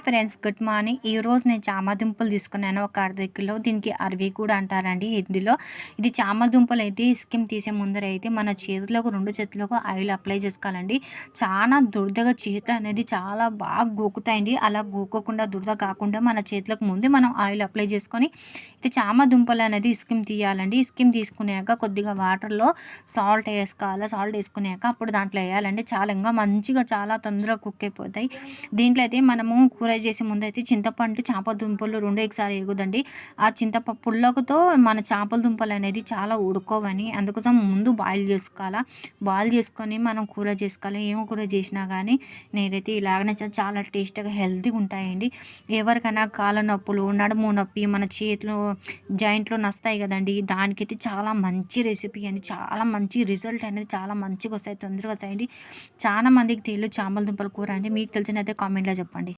Friends, good morning. ఈరోజు నేను చామదుంపలు తీసుకున్నాను ఒక అర్ధ కిలో. దీనికి అరవి కూడా అంటారండి హిందీలో. ఇది చామదుంపలు అయితే స్కిమ్ తీసే ముందర అయితే మన చేతులకు 2 చేతులకు ఆయిల్ అప్లై చేసుకోవాలండి. చాలా దురదగా చేతులు అనేది చాలా బాగా గోకుతాయండి. అలా గోకోకుండా దురద కాకుండా మన చేతులకు ముందే మనం ఆయిల్ అప్లై చేసుకొని ఇది చామదుంపలు అనేది స్కిమ్ తీయాలండి. స్కిమ్ తీసుకున్నాక కొద్దిగా వాటర్లో సాల్ట్ వేసుకోవాలి. సాల్ట్ వేసుకున్నాక అప్పుడు దాంట్లో వేయాలండి. చాలా ఇంకా మంచిగా చాలా తొందరగా కుక్ అయిపోతాయి. దీంట్లో అయితే మనము కూర చేసే ముందైతే చింతపండు, చేపల దుంపలు 2 ఒకసారి ఎగుదండి. ఆ పుల్లకతో మన చేపల దుంపలు అనేది చాలా ఉడుకోవని అందుకోసం ముందు బాయిల్ చేసుకోవాలా. బాయిల్ చేసుకొని మనం కూర చేసుకోవాలి. ఏం కూర చేసినా కానీ నేనైతే ఇలాగనే చాలా టేస్ట్‌గా హెల్తీగా ఉంటాయండి. ఎవరికైనా కాళ్ళ నొప్పులు, నడుము నొప్పి, మన చేతులు జాయింట్‌లో నస్తాయి కదండీ! దానికైతే చాలా మంచి రెసిపీ అండి. చాలా మంచి రిజల్ట్ అనేది చాలా మంచిగా వస్తాయి. తొందరగా వస్తాయండి. చాలా మందికి తెలియదు చేపల దుంపల కూర అంటే. మీకు తెలిసినైతే కామెంట్‌లో చెప్పండి.